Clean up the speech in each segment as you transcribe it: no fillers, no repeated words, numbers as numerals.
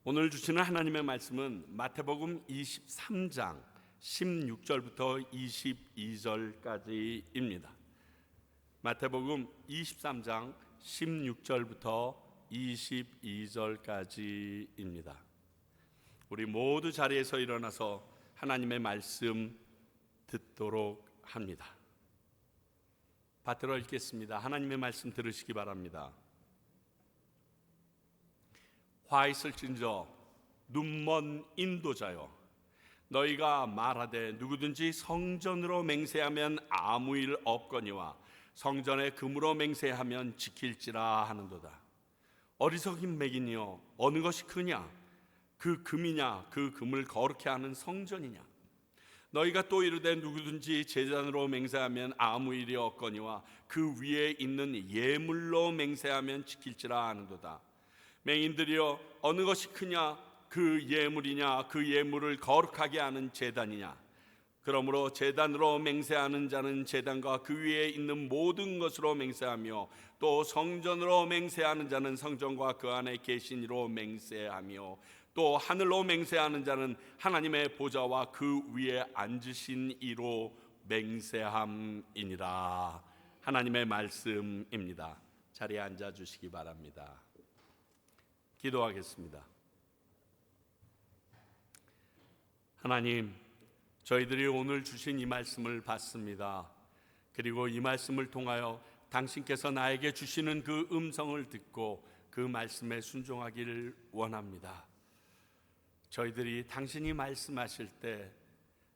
오늘 주시는 하나님의 말씀은 마태복음 23장 16절부터 22절까지입니다. 마태복음 23장 16절부터 22절까지입니다. 우리 모두 자리에서 일어나서 하나님의 말씀 듣도록 합니다. 받들어 읽겠습니다. 하나님의 말씀 들으시기 바랍니다. 화 있을진저 눈먼 인도자여, 너희가 말하되 누구든지 성전으로 맹세하면 아무 일 없거니와 성전에 금으로 맹세하면 지킬지라 하는도다. 어리석인 맹인이여, 어느 것이 크냐? 그 금이냐? 그 금을 거룩케 하는 성전이냐? 너희가 또 이르되 누구든지 제단으로 맹세하면 아무 일이 없거니와 그 위에 있는 예물로 맹세하면 지킬지라 하는도다. 맹인들이여, 어느 것이 크냐? 그 예물이냐? 그 예물을 거룩하게 하는 제단이냐? 그러므로 제단으로 맹세하는 자는 제단과 그 위에 있는 모든 것으로 맹세하며, 또 성전으로 맹세하는 자는 성전과 그 안에 계신 이로 맹세하며, 또 하늘로 맹세하는 자는 하나님의 보좌와 그 위에 앉으신 이로 맹세함이니라. 하나님의 말씀입니다. 자리에 앉아 주시기 바랍니다. 기도하겠습니다. 하나님, 저희들이 오늘 주신 이 말씀을 받습니다. 그리고 이 말씀을 통하여 당신께서 나에게 주시는 그 음성을 듣고 그 말씀에 순종하기를 원합니다. 저희들이 당신이 말씀하실 때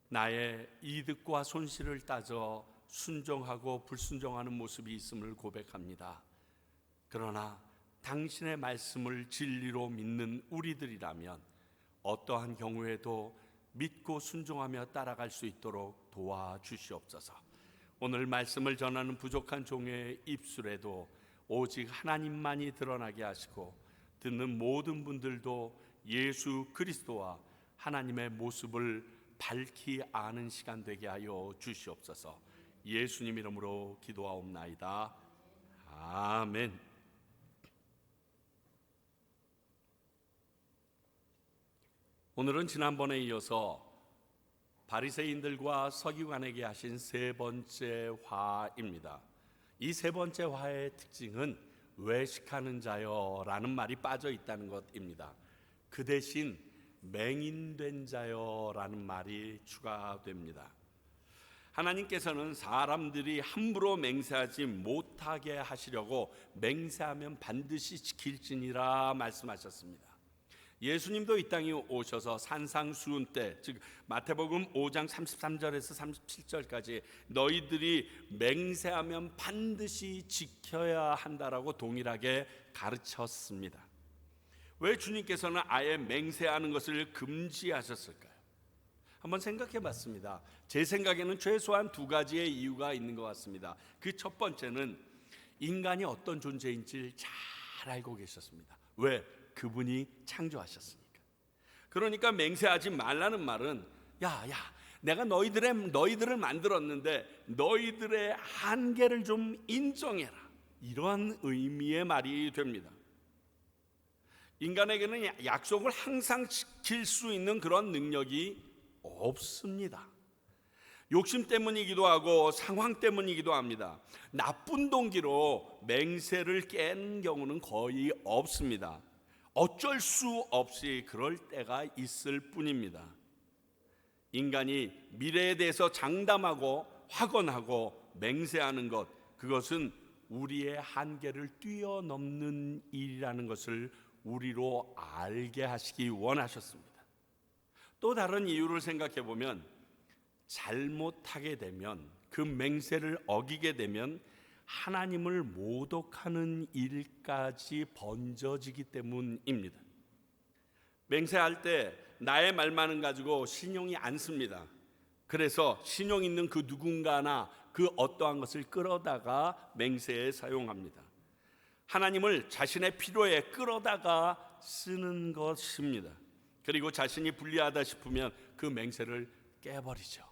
나의 이득과 손실을 따져 순종하고 불순종하는 모습이 있음을 고백합니다. 그러나 당신의 말씀을 진리로 믿는 우리들이라면 어떠한 경우에도 믿고 순종하며 따라갈 수 있도록 도와주시옵소서. 오늘 말씀을 전하는 부족한 종의 입술에도 오직 하나님만이 드러나게 하시고, 듣는 모든 분들도 예수 그리스도와 하나님의 모습을 밝히 아는 시간 되게 하여 주시옵소서. 예수님 이름으로 기도하옵나이다. 아멘. 오늘은 지난번에 이어서 바리새인들과 서기관에게 하신 세 번째 화입니다. 이 세 번째 화의 특징은 외식하는 자여 라는 말이 빠져 있다는 것입니다. 그 대신 맹인된 자여 라는 말이 추가됩니다. 하나님께서는 사람들이 함부로 맹세하지 못하게 하시려고 맹세하면 반드시 지킬지니라 말씀하셨습니다. 예수님도 이 땅에 오셔서 산상수훈 때, 즉 마태복음 5장 33절에서 37절까지 너희들이 맹세하면 반드시 지켜야 한다라고 동일하게 가르쳤습니다. 왜 주님께서는 아예 맹세하는 것을 금지하셨을까요? 한번 생각해 봤습니다. 제 생각에는 최소한 두 가지의 이유가 있는 것 같습니다. 그 첫 번째는 인간이 어떤 존재인지 잘 알고 계셨습니다. 왜? 그분이 창조하셨으니까. 그러니까 맹세하지 말라는 말은 야, 내가 너희들을 만들었는데 너희들의 한계를 좀 인정해라, 이러한 의미의 말이 됩니다. 인간에게는 약속을 항상 지킬 수 있는 그런 능력이 없습니다. 욕심 때문이기도 하고 상황 때문이기도 합니다. 나쁜 동기로 맹세를 깬 경우는 거의 없습니다. 어쩔 수 없이 그럴 때가 있을 뿐입니다. 인간이 미래에 대해서 장담하고 확언하고 맹세하는 것, 그것은 우리의 한계를 뛰어넘는 일이라는 것을 우리로 알게 하시기 원하셨습니다. 또 다른 이유를 생각해 보면, 잘못하게 되면, 그 맹세를 어기게 되면 하나님을 모독하는 일까지 번져지기 때문입니다. 맹세할 때 나의 말만은 가지고 신용이 안 씁니다. 그래서 신용 있는 그 누군가나 그 어떠한 것을 끌어다가 맹세에 사용합니다. 하나님을 자신의 필요에 끌어다가 쓰는 것입니다. 그리고 자신이 불리하다 싶으면 그 맹세를 깨버리죠.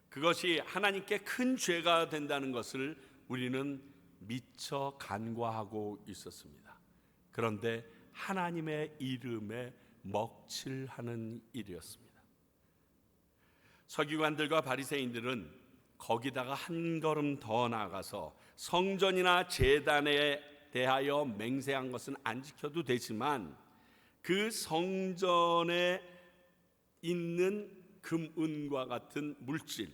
그것이 하나님께 큰 죄가 된다는 것을 우리는 미처 간과하고 있었습니다. 그런데 하나님의 이름에 먹칠하는 일이었습니다. 서기관들과 바리새인들은 거기다가 한 걸음 더 나아가서 성전이나 제단에 대하여 맹세한 것은 안 지켜도 되지만 그 성전에 있는 금, 은과 같은 물질,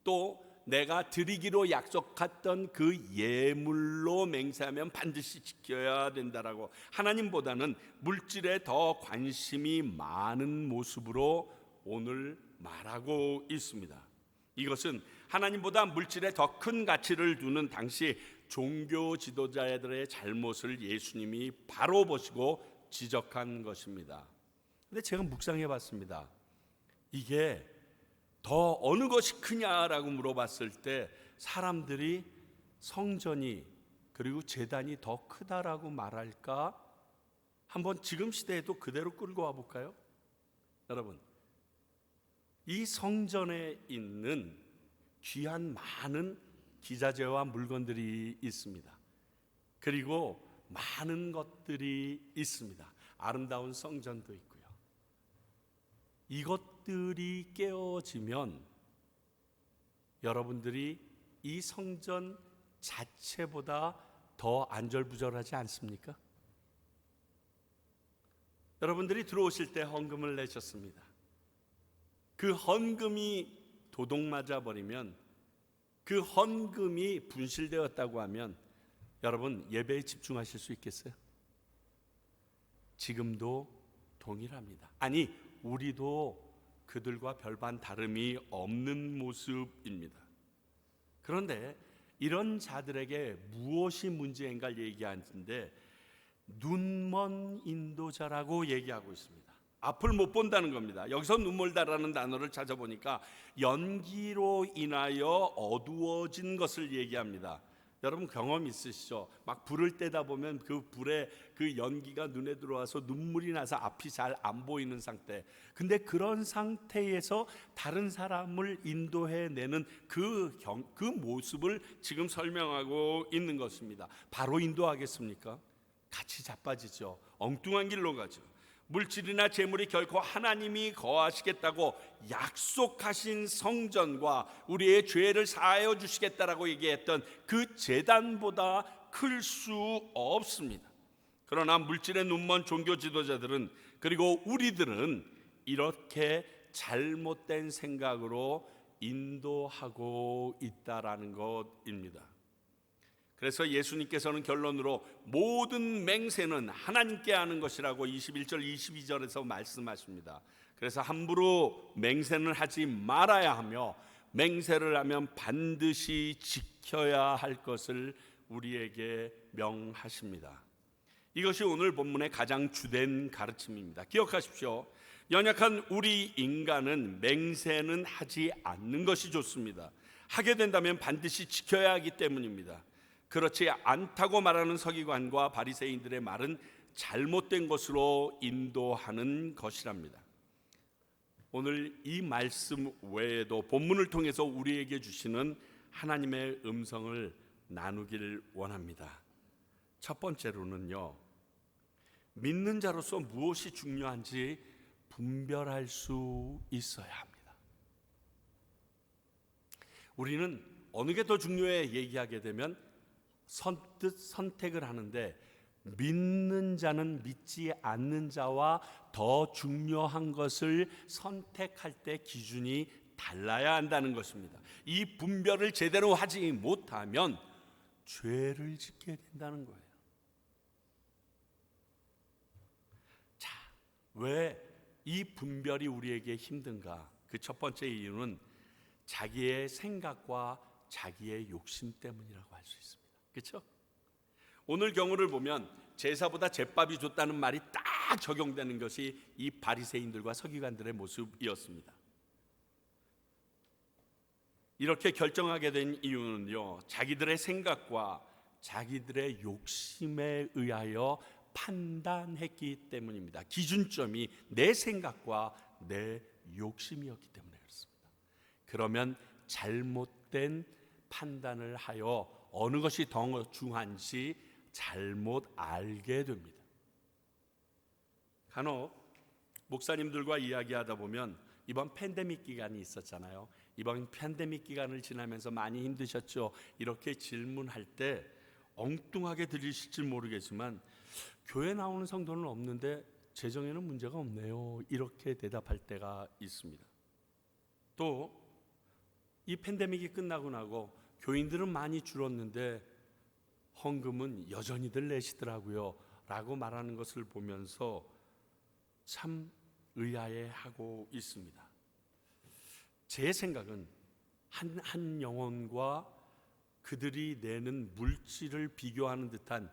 또 내가 드리기로 약속했던 그 예물로 맹세하면 반드시 지켜야 된다라고 하나님보다는 물질에 더 관심이 많은 모습으로 오늘 말하고 있습니다. 이것은 하나님보다 물질에 더 큰 가치를 두는 당시 종교 지도자들의 잘못을 예수님이 바로 보시고 지적한 것입니다. 근데 제가 묵상해 봤습니다. 이게 더 어느 것이 크냐라고 물어봤을 때 사람들이 성전이 그리고 제단이 더 크다라고 말할까? 한번 지금 시대에도 그대로 끌고 와 볼까요? 여러분, 이 성전에 있는 귀한 많은 기자재와 물건들이 있습니다. 그리고 많은 것들이 있습니다. 아름다운 성전도 있고요. 이것들이 깨어지면 여러분들이 이 성전 자체보다 더 안절부절하지 않습니까? 여러분들이 들어오실 때 헌금을 내셨습니다. 그 헌금이 도둑맞아 버리면, 그 헌금이 분실되었다고 하면 여러분 예배에 집중하실 수 있겠어요? 지금도 동일합니다. 아니, 우리도 그들과 별반 다름이 없는 모습입니다. 그런데 이런 자들에게 무엇이 문제인가 얘기하는데 눈먼 인도자라고 얘기하고 있습니다. 앞을 못 본다는 겁니다. 여기서 눈멀다라는 단어를 찾아보니까 연기로 인하여 어두워진 것을 얘기합니다. 여러분 경험 있으시죠? 막 불을 떼다 보면 그 불에 그 연기가 눈에 들어와서 눈물이 나서 앞이 잘 안 보이는 상태. 근데 그런 상태에서 다른 사람을 인도해내는 그 모습을 지금 설명하고 있는 것입니다. 바로 인도하겠습니까? 같이 자빠지죠. 엉뚱한 길로 가죠. 물질이나 재물이 결코 하나님이 거하시겠다고 약속하신 성전과 우리의 죄를 사하여 주시겠다라고 얘기했던 그 제단보다 클 수 없습니다. 그러나 물질의 눈먼 종교 지도자들은, 그리고 우리들은 이렇게 잘못된 생각으로 인도하고 있다라는 것입니다. 그래서 예수님께서는 결론으로 모든 맹세는 하나님께 하는 것이라고 21절 22절에서 말씀하십니다. 그래서 함부로 맹세는 하지 말아야 하며 맹세를 하면 반드시 지켜야 할 것을 우리에게 명하십니다. 이것이 오늘 본문의 가장 주된 가르침입니다. 기억하십시오. 연약한 우리 인간은 맹세는 하지 않는 것이 좋습니다. 하게 된다면 반드시 지켜야 하기 때문입니다. 그렇지 않다고 말하는 서기관과 바리새인들의 말은 잘못된 것으로 인도하는 것이랍니다. 오늘 이 말씀 외에도 본문을 통해서 우리에게 주시는 하나님의 음성을 나누길 원합니다. 첫 번째로는요, 믿는 자로서 무엇이 중요한지 분별할 수 있어야 합니다. 우리는 어느 게 더 중요해 얘기하게 되면 선뜻 선택을 하는데, 믿는 자는 믿지 않는 자와 더 중요한 것을 선택할 때 기준이 달라야 한다는 것입니다. 이 분별을 제대로 하지 못하면 죄를 짓게 된다는 거예요. 자, 왜 이 분별이 우리에게 힘든가? 그 첫 번째 이유는 자기의 생각과 자기의 욕심 때문이라고 할 수 있습니다. 그렇죠? 오늘 경우를 보면 제사보다 제밥이 좋다는 말이 딱 적용되는 것이 이 바리새인들과 서기관들의 모습이었습니다. 이렇게 결정하게 된 이유는요, 자기들의 생각과 자기들의 욕심에 의하여 판단했기 때문입니다. 기준점이 내 생각과 내 욕심이었기 때문에 그렇습니다. 그러면 잘못된 판단을 하여 어느 것이 더 중요한지 잘못 알게 됩니다. 간혹 목사님들과 이야기하다 보면 이번 팬데믹 기간이 있었잖아요. 이번 팬데믹 기간을 지나면서 많이 힘드셨죠? 이렇게 질문할 때 엉뚱하게 들리실지 모르겠지만 교회 나오는 성도는 없는데 재정에는 문제가 없네요. 이렇게 대답할 때가 있습니다. 또 이 팬데믹이 끝나고 나고 교인들은 많이 줄었는데 헌금은 여전히들 내시더라고요 라고 말하는 것을 보면서 참 의아해하고 있습니다. 제 생각은 한 영혼과 그들이 내는 물질을 비교하는 듯한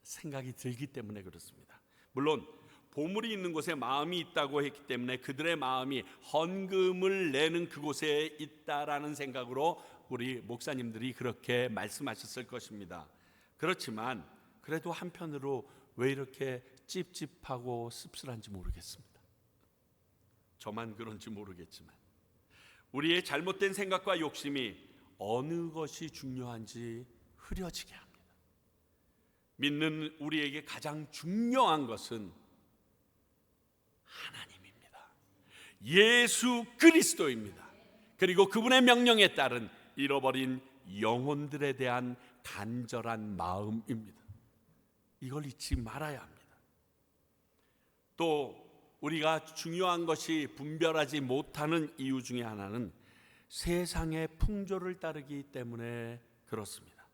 생각이 들기 때문에 그렇습니다. 물론 보물이 있는 곳에 마음이 있다고 했기 때문에 그들의 마음이 헌금을 내는 그곳에 있다라는 생각으로 우리 목사님들이 그렇게 말씀하셨을 것입니다. 그렇지만 그래도 한편으로 왜 이렇게 찝찝하고 씁쓸한지 모르겠습니다. 저만 그런지 모르겠지만 우리의 잘못된 생각과 욕심이 어느 것이 중요한지 흐려지게 합니다. 믿는 우리에게 가장 중요한 것은 하나님입니다. 예수 그리스도입니다. 그리고 그분의 명령에 따른 잃어버린 영혼들에 대한 간절한 마음입니다. 이걸 잊지 말아야 합니다. 또 우리가 중요한 것이 분별하지 못하는 이유 중에 하나는 세상의 풍조를 따르기 때문에 그렇습니다.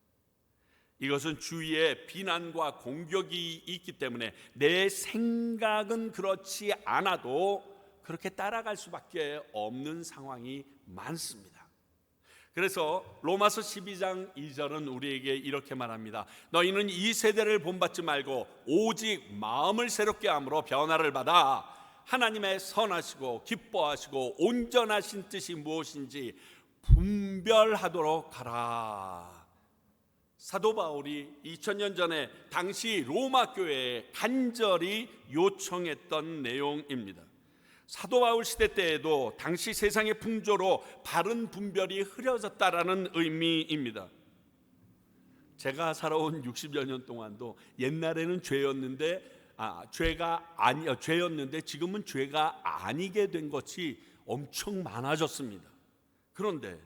이것은 주위에 비난과 공격이 있기 때문에 내 생각은 그렇지 않아도 그렇게 따라갈 수밖에 없는 상황이 많습니다. 그래서 로마서 12장 2절은 우리에게 이렇게 말합니다. 너희는 이 세대를 본받지 말고 오직 마음을 새롭게 함으로 변화를 받아 하나님의 선하시고 기뻐하시고 온전하신 뜻이 무엇인지 분별하도록 하라. 사도 바울이 2000년 전에 당시 로마 교회에 간절히 요청했던 내용입니다. 사도 바울 시대 때에도 당시 세상의 풍조로 바른 분별이 흐려졌다라는 의미입니다. 제가 살아온 60여 년 동안도 옛날에는 죄였는데 지금은 죄가 아니게 된 것이 엄청 많아졌습니다. 그런데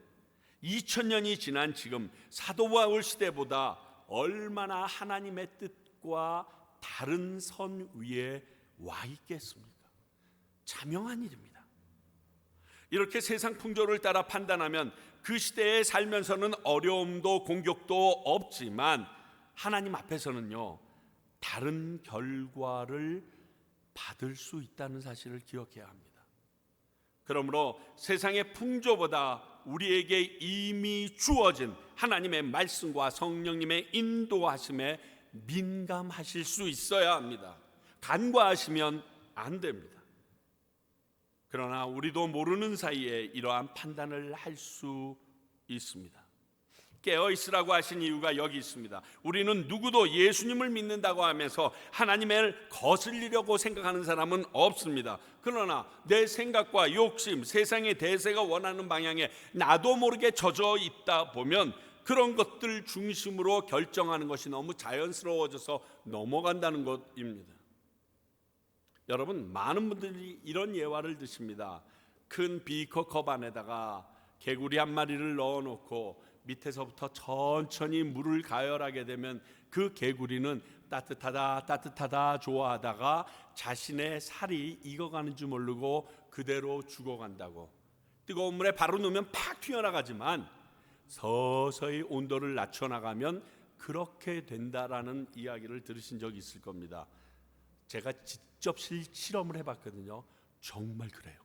2000년이 지난 지금 사도 바울 시대보다 얼마나 하나님의 뜻과 다른 선 위에 와 있겠습니까? 자명한 일입니다. 이렇게 세상 풍조를 따라 판단하면 그 시대에 살면서는 어려움도 공격도 없지만 하나님 앞에서는요 다른 결과를 받을 수 있다는 사실을 기억해야 합니다. 그러므로 세상의 풍조보다 우리에게 이미 주어진 하나님의 말씀과 성령님의 인도하심에 민감하실 수 있어야 합니다. 간과하시면 안 됩니다. 그러나 우리도 모르는 사이에 이러한 판단을 할 수 있습니다. 깨어있으라고 하신 이유가 여기 있습니다. 우리는 누구도 예수님을 믿는다고 하면서 하나님을 거슬리려고 생각하는 사람은 없습니다. 그러나 내 생각과 욕심, 세상의 대세가 원하는 방향에 나도 모르게 젖어 있다 보면 그런 것들 중심으로 결정하는 것이 너무 자연스러워져서 넘어간다는 것입니다. 여러분, 많은 분들이 이런 예화를 드십니다. 큰 비커컵 안에다가 개구리 한 마리를 넣어놓고 밑에서부터 천천히 물을 가열하게 되면 그 개구리는 따뜻하다 좋아하다가 자신의 살이 익어가는 줄 모르고 그대로 죽어간다고. 뜨거운 물에 바로 넣으면 팍 튀어나가지만 서서히 온도를 낮춰나가면 그렇게 된다라는 이야기를 들으신 적이 있을 겁니다. 제가 직접 실험을 해봤거든요. 정말 그래요.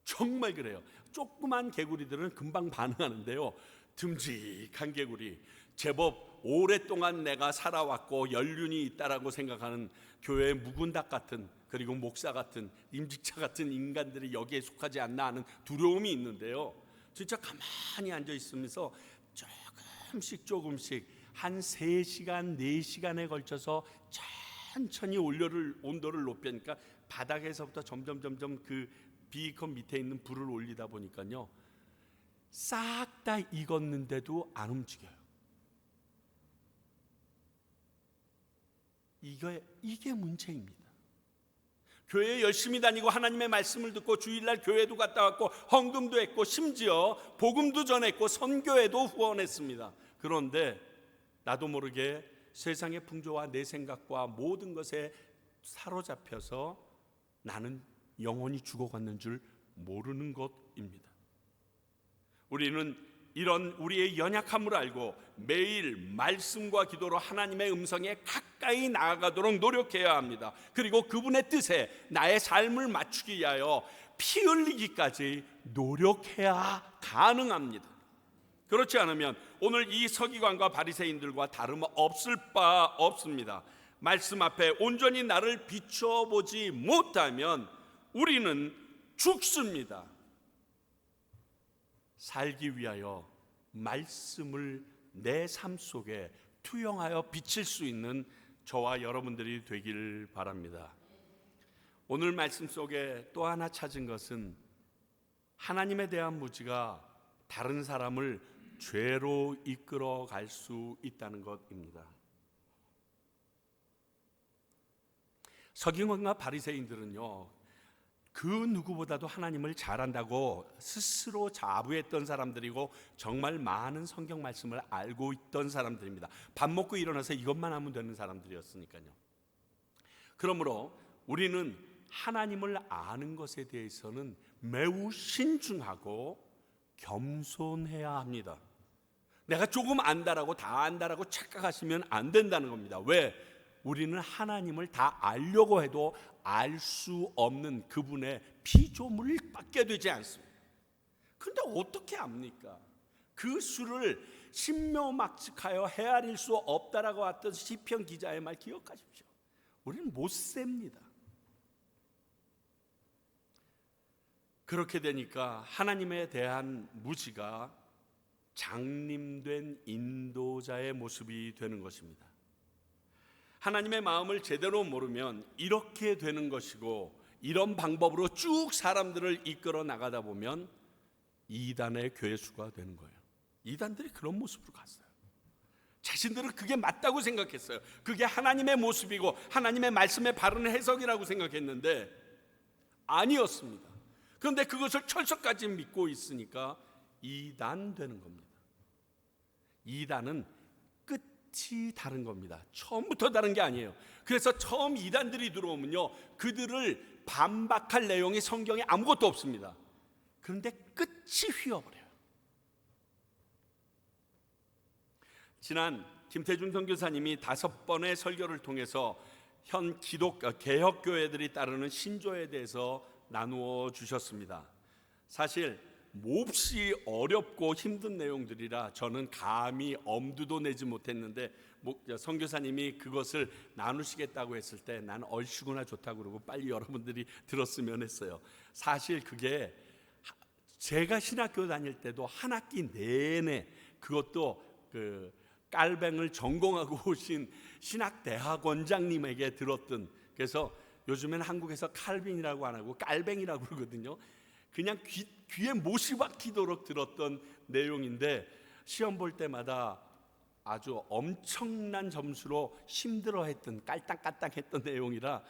정말 그래요. 조그만 개구리들은 금방 반응하는데요, 듬직한 개구리, 제법 오랫동안 내가 살아왔고 연륜이 있다라고 생각하는 교회의 묵은닭 같은, 그리고 목사 같은, 임직자 같은 인간들이 여기에 속하지 않나 하는 두려움이 있는데요, 진짜 가만히 앉아 있으면서 조금씩 한 3시간, 4시간에 걸쳐서 천천히 온도를 높이니까 바닥에서부터 점점 그 비컵 밑에 있는 불을 올리다 보니까요 싹 다 익었는데도 안 움직여요. 이게 문제입니다. 교회 열심히 다니고 하나님의 말씀을 듣고 주일날 교회도 갔다 왔고 헌금도 했고 심지어 복음도 전했고 선교회도 후원했습니다. 그런데 나도 모르게 세상의 풍조와 내 생각과 모든 것에 사로잡혀서 나는 영원히 죽어갔는 줄 모르는 것입니다. 우리는 이런 우리의 연약함을 알고 매일 말씀과 기도로 하나님의 음성에 가까이 나아가도록 노력해야 합니다. 그리고 그분의 뜻에 나의 삶을 맞추기 위하여 피 흘리기까지 노력해야 가능합니다. 그렇지 않으면 오늘 이 서기관과 바리새인들과 다름없을 바 없습니다. 말씀 앞에 온전히 나를 비춰보지 못하면 우리는 죽습니다. 살기 위하여 말씀을 내 삶 속에 투영하여 비칠 수 있는 저와 여러분들이 되길 바랍니다. 오늘 말씀 속에 또 하나 찾은 것은 하나님에 대한 무지가 다른 사람을 죄로 이끌어 갈 수 있다는 것입니다. 서기관과 바리새인들은요, 그 누구보다도 하나님을 잘 안다고 스스로 자부했던 사람들이고 정말 많은 성경 말씀을 알고 있던 사람들입니다. 밥 먹고 일어나서 이것만 하면 되는 사람들이었으니까요. 그러므로 우리는 하나님을 아는 것에 대해서는 매우 신중하고 겸손해야 합니다. 내가 조금 안다라고 다 안다라고 착각하시면 안 된다는 겁니다. 왜? 우리는 하나님을 다 알려고 해도 알 수 없는 그분의 피조물밖에 되지 않습니다. 그런데 어떻게 압니까? 그 수를 신묘막측하여 헤아릴 수 없다라고 했던 시편 기자의 말 기억하십시오. 우리는 못 셉니다. 그렇게 되니까 하나님에 대한 무지가 장님된 인도자의 모습이 되는 것입니다. 하나님의 마음을 제대로 모르면 이렇게 되는 것이고, 이런 방법으로 쭉 사람들을 이끌어 나가다 보면 이단의 괴수가 되는 거예요. 이단들이 그런 모습으로 갔어요. 자신들은 그게 맞다고 생각했어요. 그게 하나님의 모습이고 하나님의 말씀의 바른 해석이라고 생각했는데 아니었습니다. 그런데 그것을 철석까지 믿고 있으니까 이단 되는 겁니다. 이단은 끝이 다른 겁니다. 처음부터 다른 게 아니에요. 그래서 처음 이단들이 들어오면요, 그들을 반박할 내용이 성경에 아무것도 없습니다. 그런데 끝이 휘어버려요. 지난 김태중 선교사님이 5번의 설교를 통해서 현 개혁교회들이 따르는 신조에 대해서 나누어 주셨습니다. 사실 몹시 어렵고 힘든 내용들이라 저는 감히 엄두도 내지 못했는데 선교사님이 그것을 나누시겠다고 했을 때 난 얼씨구나 좋다고 그러고 빨리 여러분들이 들었으면 했어요. 사실 그게 제가 신학교 다닐 때도 한 학기 내내, 그것도 그 깔뱅을 전공하고 오신 신학대학 원장님에게 들었던, 그래서 요즘엔 한국에서 칼빈이라고 안 하고 깔뱅이라고 그러거든요. 그냥 귀에 못이 박히도록 들었던 내용인데 시험 볼 때마다 아주 엄청난 점수로 힘들어했던, 깔딱깔딱했던 내용이라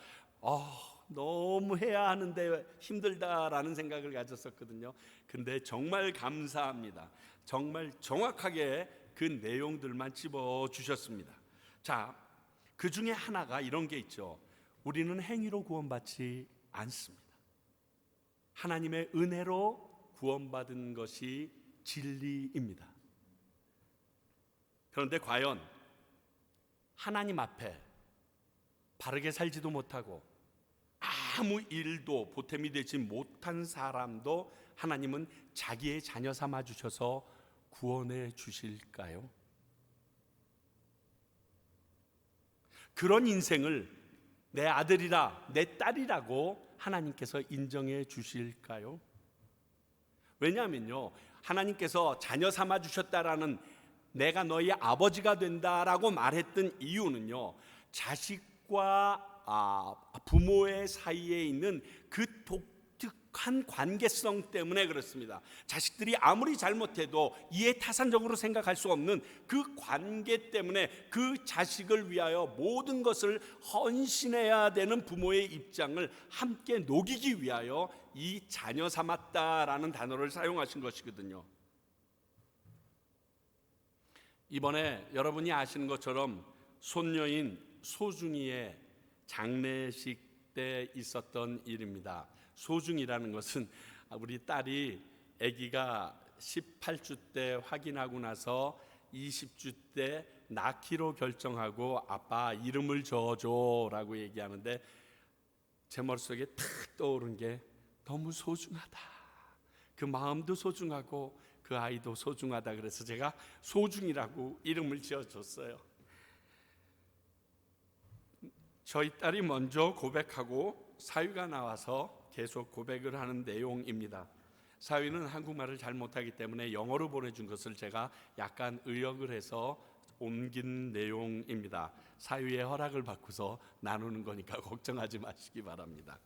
너무 해야 하는데 힘들다라는 생각을 가졌었거든요. 근데 정말 감사합니다. 정말 정확하게 그 내용들만 집어주셨습니다. 자, 그 중에 하나가 이런 게 있죠. 우리는 행위로 구원받지 않습니다. 하나님의 은혜로 구원받은 것이 진리입니다. 그런데 과연 하나님 앞에 바르게 살지도 못하고 아무 일도 보탬이 되지 못한 사람도 하나님은 자기의 자녀 삼아 주셔서 구원해 주실까요? 그런 인생을 내 아들이라, 내 딸이라고 하나님께서 인정해 주실까요? 왜냐하면요, 하나님께서 자녀 삼아 주셨다라는, 내가 너희 아버지가 된다라고 말했던 이유는요, 자식과 부모의 사이에 있는 그 독특한 독한 관계성 때문에 그렇습니다. 자식들이 아무리 잘못해도 이해타산적으로 생각할 수 없는 그 관계 때문에 그 자식을 위하여 모든 것을 헌신해야 되는 부모의 입장을 함께 녹이기 위하여 이 자녀 삼았다라는 단어를 사용하신 것이거든요. 이번에 여러분이 아시는 것처럼 손녀인 소중이의 장례식 때 있었던 일입니다. 소중이라는 것은 우리 딸이 아기가 18주 때 확인하고 나서 20주 때 낳기로 결정하고 아빠 이름을 지어줘라고 얘기하는데 제 머릿속에 탁 떠오른 게 너무 소중하다. 그 마음도 소중하고 그 아이도 소중하다. 그래서 제가 소중이라고 이름을 지어줬어요. 저희 딸이 먼저 고백하고 사위가 나와서 계속 고백을 하는 내용입니다. 사위는 한국말을 잘 못하기 때문에 영어로 보내준 것을 제가 약간 의역을 해서 옮긴 내용입니다. 사위의 허락을 받고서 나누는 거니까 걱정하지 마시기 바랍니다.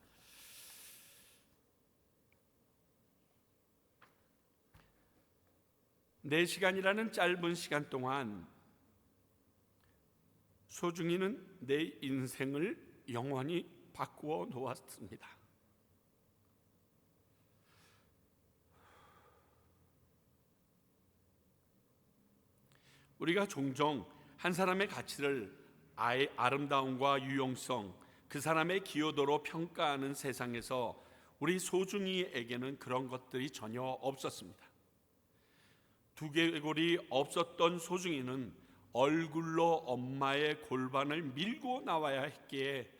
네 시간이라는 짧은 시간 동안 소중이는 내 인생을 영원히 바꾸어 놓았습니다. 우리가 종종 한 사람의 가치를 아름다움과 유용성, 그 사람의 기여도로 평가하는 세상에서 우리 소중이에게는 그런 것들이 전혀 없었습니다. 두개골이 없었던 소중이는 얼굴로 엄마의 골반을 밀고 나와야 했기에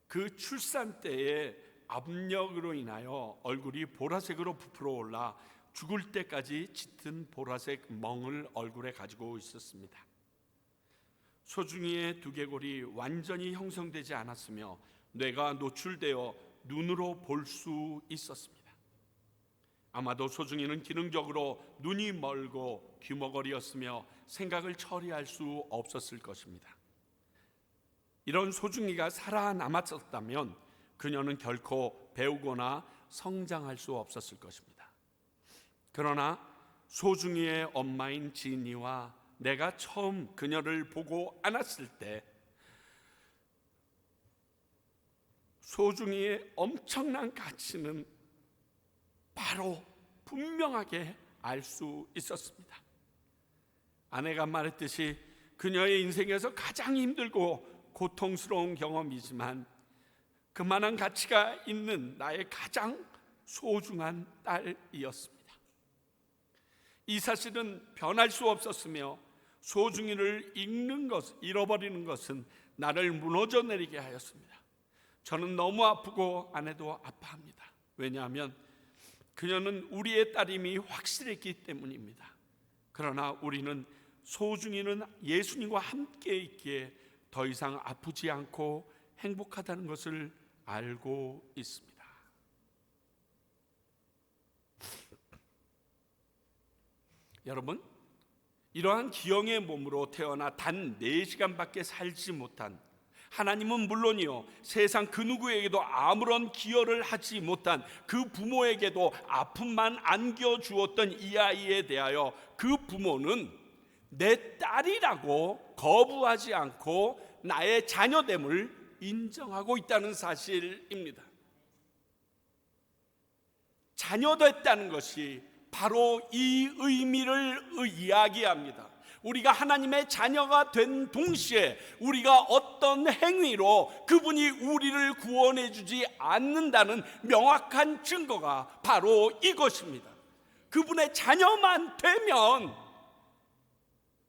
그 출산 때의 압력으로 인하여 얼굴이 보라색으로 부풀어 올라 죽을 때까지 짙은 보라색 멍을 얼굴에 가지고 있었습니다. 소중이의 두개골이 완전히 형성되지 않았으며 뇌가 노출되어 눈으로 볼 수 있었습니다. 아마도 소중이는 기능적으로 눈이 멀고 귀머거리였으며 생각을 처리할 수 없었을 것입니다. 이런 소중이가 살아남았었다면 그녀는 결코 배우거나 성장할 수 없었을 것입니다. 그러나 소중이의 엄마인 지니와 내가 처음 그녀를 보고 안았을 때 소중이의 엄청난 가치는 바로 분명하게 알 수 있었습니다. 아내가 말했듯이 그녀의 인생에서 가장 힘들고 고통스러운 경험이지만 그만한 가치가 있는 나의 가장 소중한 딸이었습니다. 이 사실은 변할 수 없었으며 소중이를 잃어버리는 것은 나를 무너져 내리게 하였습니다. 저는 너무 아프고 아내도 아파합니다. 왜냐하면 그녀는 우리의 딸임이 확실했기 때문입니다. 그러나 우리는 소중이는 예수님과 함께 있기에 더 이상 아프지 않고 행복하다는 것을 알고 있습니다. 여러분, 이러한 기형의 몸으로 태어나 단 4시간밖에 살지 못한, 하나님은 물론이요 세상 그 누구에게도 아무런 기여를 하지 못한 그 부모에게도 아픔만 안겨주었던 이 아이에 대하여 그 부모는 내 딸이라고 거부하지 않고 나의 자녀됨을 인정하고 있다는 사실입니다. 자녀됐다는 것이 바로 이 의미를 이야기합니다. 우리가 하나님의 자녀가 된 동시에 우리가 어떤 행위로 그분이 우리를 구원해 주지 않는다는 명확한 증거가 바로 이것입니다. 그분의 자녀만 되면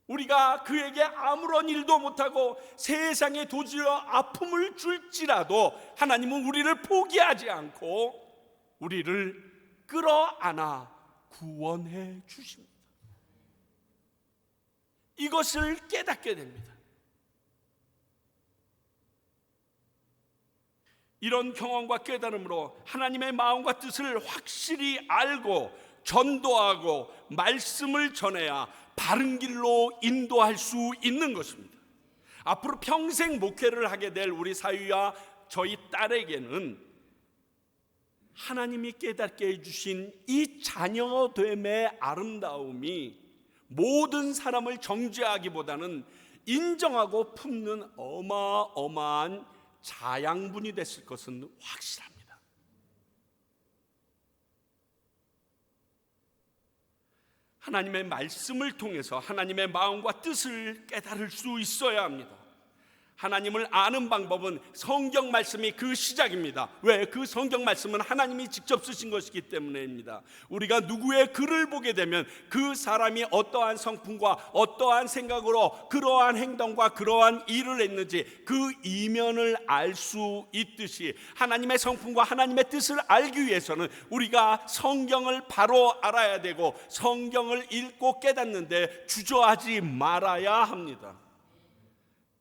우리가 그에게 아무런 일도 못하고 세상에 도지어 아픔을 줄지라도 하나님은 우리를 포기하지 않고 우리를 끌어안아 구원해 주십니다. 이것을 깨닫게 됩니다. 이런 경험과 깨달음으로 하나님의 마음과 뜻을 확실히 알고 전도하고 말씀을 전해야 바른 길로 인도할 수 있는 것입니다. 앞으로 평생 목회를 하게 될 우리 사위와 저희 딸에게는 하나님이 깨닫게 해주신 이 자녀됨의 아름다움이 모든 사람을 정죄하기보다는 인정하고 품는 어마어마한 자양분이 됐을 것은 확실합니다. 하나님의 말씀을 통해서 하나님의 마음과 뜻을 깨달을 수 있어야 합니다. 하나님을 아는 방법은 성경 말씀이 그 시작입니다. 왜? 그 성경 말씀은 하나님이 직접 쓰신 것이기 때문입니다. 우리가 누구의 글을 보게 되면 그 사람이 어떠한 성품과 어떠한 생각으로 그러한 행동과 그러한 일을 했는지 그 이면을 알 수 있듯이 하나님의 성품과 하나님의 뜻을 알기 위해서는 우리가 성경을 바로 알아야 되고 성경을 읽고 깨닫는데 주저하지 말아야 합니다.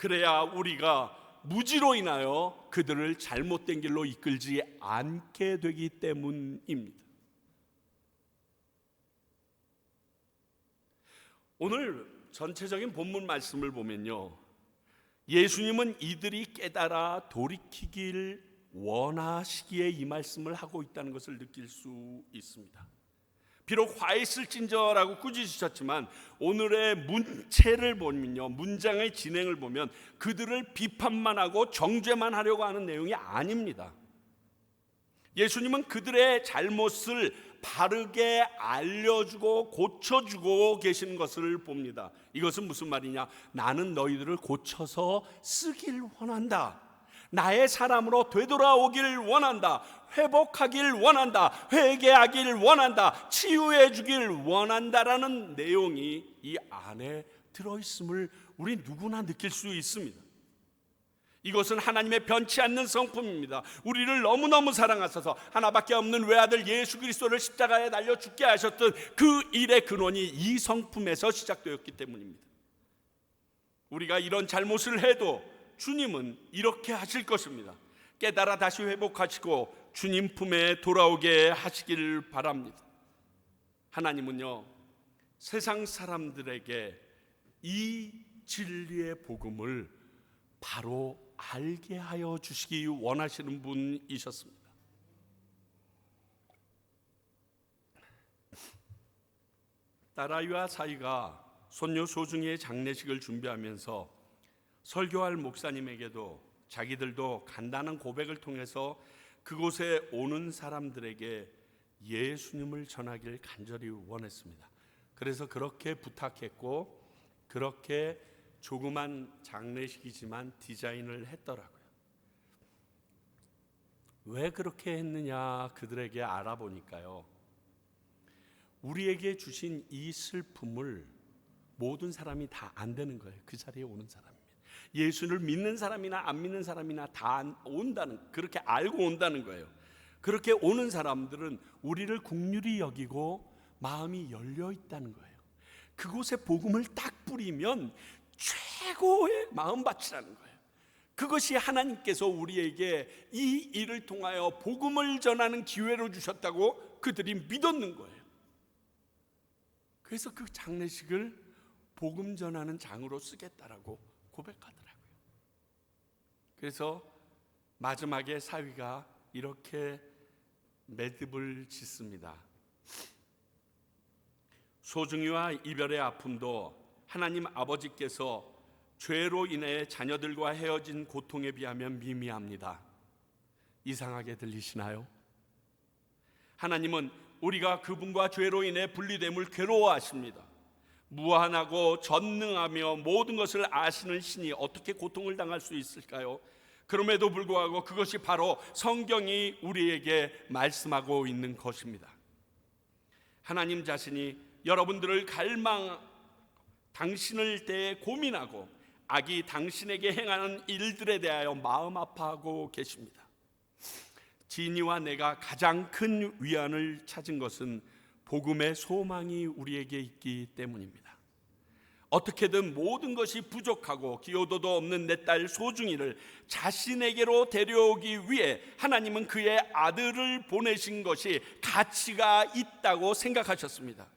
그래야 우리가 무지로 인하여 그들을 잘못된 길로 이끌지 않게 되기 때문입니다. 오늘 전체적인 본문 말씀을 보면요, 예수님은 이들이 깨달아 돌이키길 원하시기에 이 말씀을 하고 있다는 것을 느낄 수 있습니다. 비록 화 있을진저라고 꾸짖으셨지만 오늘의 문체를 보면요, 문장의 진행을 보면 그들을 비판만 하고 정죄만 하려고 하는 내용이 아닙니다. 예수님은 그들의 잘못을 바르게 알려주고 고쳐주고 계시는 것을 봅니다. 이것은 무슨 말이냐? 나는 너희들을 고쳐서 쓰길 원한다. 나의 사람으로 되돌아오길 원한다. 회복하길 원한다. 회개하길 원한다. 치유해 주길 원한다라는 내용이 이 안에 들어있음을 우리 누구나 느낄 수 있습니다. 이것은 하나님의 변치 않는 성품입니다. 우리를 너무너무 사랑하셔서 하나밖에 없는 외아들 예수 그리스도를 십자가에 달려 죽게 하셨던 그 일의 근원이 이 성품에서 시작되었기 때문입니다. 우리가 이런 잘못을 해도 주님은 이렇게 하실 것입니다. 깨달아 다시 회복하시고 주님 품에 돌아오게 하시길 바랍니다. 하나님은요, 세상 사람들에게 이 진리의 복음을 바로 알게 하여 주시기 원하시는 분이셨습니다. 딸아이와 사이가 손녀 소중이의 장례식을 준비하면서 설교할 목사님에게도 자기들도 간단한 고백을 통해서 그곳에 오는 사람들에게 예수님을 전하기를 간절히 원했습니다. 그래서 그렇게 부탁했고 그렇게 조그만 장례식이지만 디자인을 했더라고요. 왜 그렇게 했느냐 그들에게 알아보니까요, 우리에게 주신 이 슬픔을 모든 사람이 다 안 되는 거예요. 그 자리에 오는 사람입니다. 예수를 믿는 사람이나 안 믿는 사람이나 다 온다는, 그렇게 알고 온다는 거예요. 그렇게 오는 사람들은 우리를 긍휼히 여기고 마음이 열려 있다는 거예요. 그곳에 복음을 딱 뿌리면 최고의 마음밭이라는 거예요. 그것이 하나님께서 우리에게 이 일을 통하여 복음을 전하는 기회로 주셨다고 그들이 믿었는 거예요. 그래서 그 장례식을 복음 전하는 장으로 쓰겠다라고 고백하더라고요. 그래서 마지막에 사위가 이렇게 매듭을 짓습니다. 소중이와 이별의 아픔도 하나님 아버지께서 죄로 인해 자녀들과 헤어진 고통에 비하면 미미합니다. 이상하게 들리시나요? 하나님은 우리가 그분과 죄로 인해 분리됨을 괴로워하십니다. 무한하고 전능하며 모든 것을 아시는 신이 어떻게 고통을 당할 수 있을까요? 그럼에도 불구하고 그것이 바로 성경이 우리에게 말씀하고 있는 것입니다. 하나님 자신이 여러분들을 당신을 대해 고민하고 악이 당신에게 행하는 일들에 대하여 마음 아파하고 계십니다. 진이와 내가 가장 큰 위안을 찾은 것은 복음의 소망이 우리에게 있기 때문입니다. 어떻게든 모든 것이 부족하고 기여도도 없는 내 딸 소중이를 자신에게로 데려오기 위해 하나님은 그의 아들을 보내신 것이 가치가 있다고 생각하셨습니다.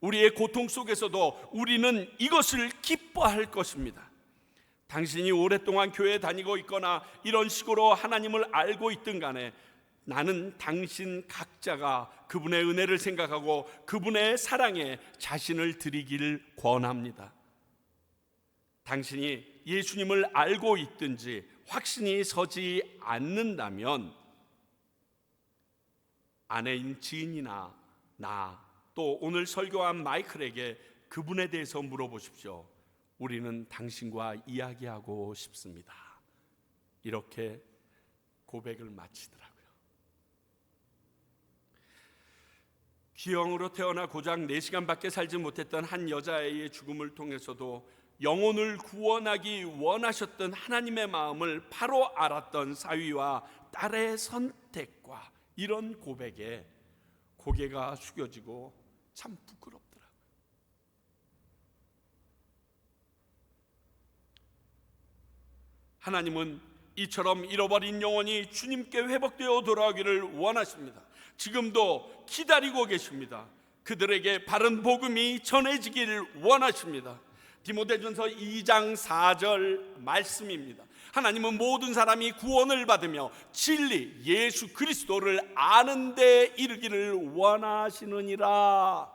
우리의 고통 속에서도 우리는 이것을 기뻐할 것입니다. 당신이 오랫동안 교회에 다니고 있거나 이런 식으로 하나님을 알고 있든 간에 나는 당신 각자가 그분의 은혜를 생각하고 그분의 사랑에 자신을 드리기를 권합니다. 당신이 예수님을 알고 있든지 확신이 서지 않는다면 아내인 지인이나 나, 또 오늘 설교한 마이클에게 그분에 대해서 물어보십시오. 우리는 당신과 이야기하고 싶습니다. 이렇게 고백을 마치더라고요. 귀형으로 태어나 고작 4시간밖에 살지 못했던 한 여자아이의 죽음을 통해서도 영혼을 구원하기 원하셨던 하나님의 마음을 바로 알았던 사위와 딸의 선택과 이런 고백에 고개가 숙여지고 참 부끄럽더라고요. 하나님은 이처럼 잃어버린 영혼이 주님께 회복되어 돌아오기를 원하십니다. 지금도 기다리고 계십니다. 그들에게 바른 복음이 전해지기를 원하십니다. 디모데전서 2장 4절 말씀입니다. 하나님은 모든 사람이 구원을 받으며 진리 예수 그리스도를 아는 데 이르기를 원하시느니라.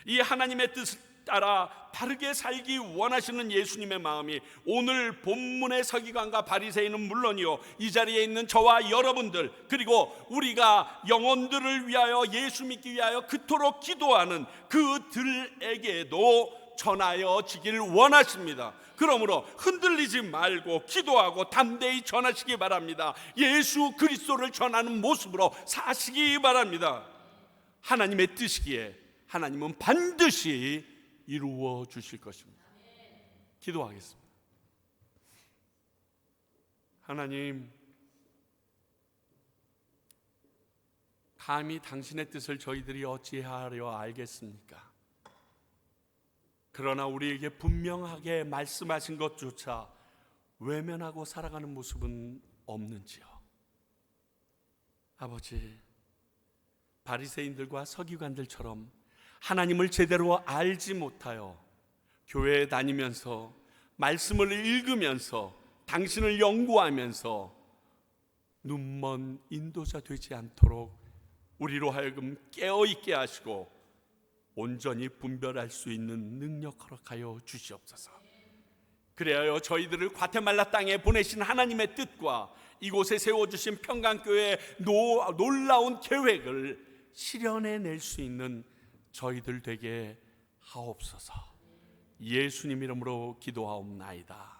이 하나님의 뜻을 따라 바르게 살기 원하시는 예수님의 마음이 오늘 본문의 서기관과 바리새인은 물론이요, 이 자리에 있는 저와 여러분들, 그리고 우리가 영혼들을 위하여 예수 믿기 위하여 그토록 기도하는 그들에게도 전하여지길 원하십니다. 그러므로 흔들리지 말고 기도하고 담대히 전하시기 바랍니다. 예수 그리스도를 전하는 모습으로 사시기 바랍니다. 하나님의 뜻이기에 하나님은 반드시 이루어 주실 것입니다. 기도하겠습니다. 하나님, 감히 당신의 뜻을 저희들이 어찌하려 알겠습니까? 그러나 우리에게 분명하게 말씀하신 것조차 외면하고 살아가는 모습은 없는지요? 아버지, 바리새인들과 서기관들처럼 하나님을 제대로 알지 못하여 교회에 다니면서 말씀을 읽으면서 당신을 연구하면서 눈먼 인도자 되지 않도록 우리로 하여금 깨어있게 하시고 온전히 분별할 수 있는 능력 허락하여 주시옵소서. 그래야 저희들을 과테말라 땅에 보내신 하나님의 뜻과 이곳에 세워주신 평강교회의 놀라운 계획을 실현해낼 수 있는 저희들 되게 하옵소서. 예수님 이름으로 기도하옵나이다.